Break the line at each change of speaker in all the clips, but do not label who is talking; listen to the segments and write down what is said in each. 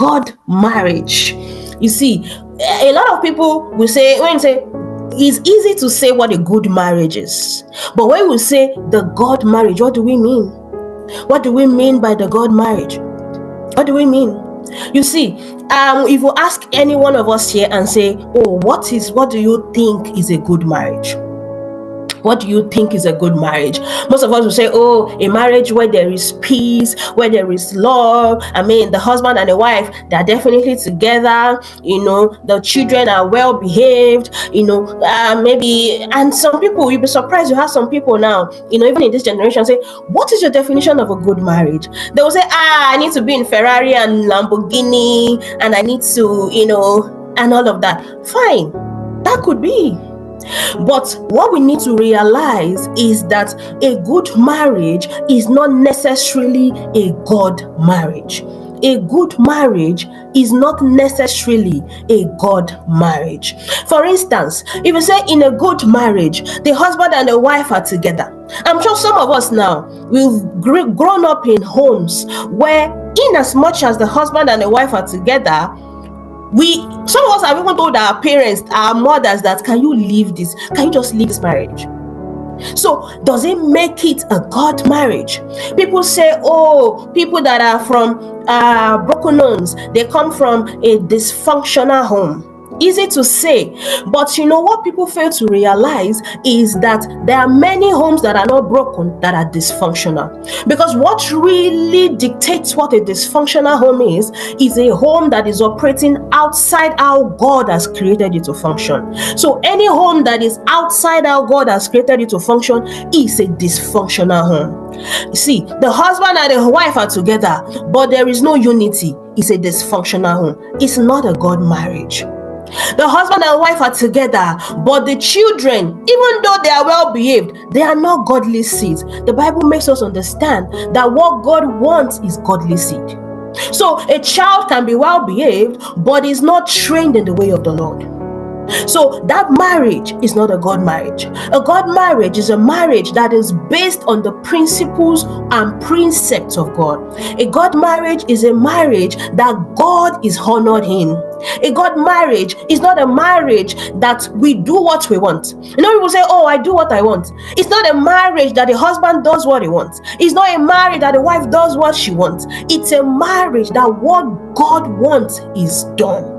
God marriage. You see, a lot of people will say, when you say, it's easy to say what a good marriage is, but when we say the God marriage, what do we mean? What do we mean by the God marriage? What do we mean? You see, if you ask any one of us here and say, oh, what do you think is a good marriage? What do you think is a good marriage? Most of us will say, oh, a marriage where there is peace, where there is love. I mean, the husband and the wife, they're definitely together. The children are well behaved. Maybe, and some people, you'll be surprised, you have some people now, even in this generation, say, what is your definition of a good marriage? They will say, I need to be in Ferrari and Lamborghini, and I need to, and all of that. Fine, that could be. But what we need to realize is that a good marriage is not necessarily a God marriage. A good marriage is not necessarily a God marriage. For instance, if you say in a good marriage, the husband and the wife are together. I'm sure some of us now, we've grown up in homes where, in as much as the husband and the wife are together, some of us have even told our parents, our mothers, that can you just leave this marriage? So does it make it a God marriage? People say, oh, people that are from broken homes, they come from a dysfunctional home. Easy to say, but what people fail to realize is that there are many homes that are not broken, that are dysfunctional. Because what really dictates what a dysfunctional home is a home that is operating outside how God has created it to function. So any home that is outside how God has created it to function is a dysfunctional home. You see, the husband and the wife are together, but there is no unity. It's a dysfunctional home. It's not a God marriage. The husband and wife are together, but the children, even though they are well behaved, they are not godly seeds. The Bible makes us understand that what God wants is godly seed. So a child can be well behaved, but is not trained in the way of the Lord. So that marriage is not a God marriage. A God marriage is a marriage that is based on the principles and precepts of God. A God marriage is a marriage that God is honored in. A God marriage is not a marriage that we do what we want. People say, oh, I do what I want. It's not a marriage that the husband does what he wants. It's not a marriage that the wife does what she wants. It's a marriage that what God wants is done.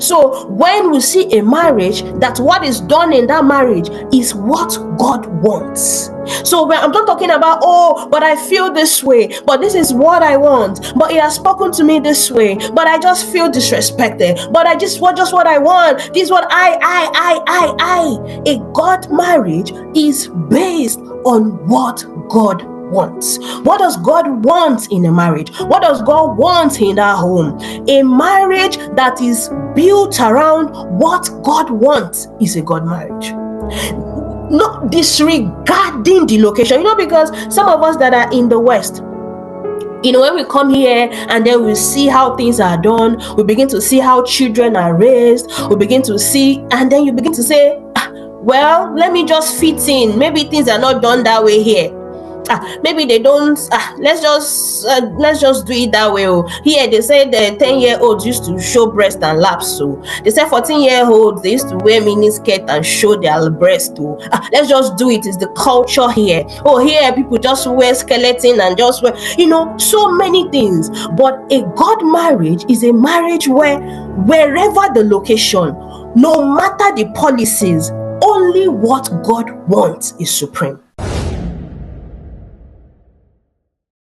So when we see a marriage, that what is done in that marriage is what God wants. So when I'm not talking about, oh, but I feel this way, but this is what I want, but he has spoken to me this way, but I just feel disrespected, but I just what I want, this is what I. A God marriage is based on what God wants. What does God want in a marriage? What does God want in that home? A marriage that is built around what God wants is a God marriage. Not disregarding the location, because some of us that are in the West, when we come here and then we see how things are done, we begin to see how children are raised, we begin to see, and then you begin to say, well, let me just fit in. Maybe things are not done that way here. Maybe they don't. Let's just do it that way. Here they say the 10-year-olds used to show breast and laps. So they say 14-year-olds, they used to wear mini skirt and show their breast. Let's just do it. It's the culture here. Here people just wear skeleton and just wear, so many things. But a God marriage is a marriage where wherever the location, no matter the policies, only what God wants is supreme.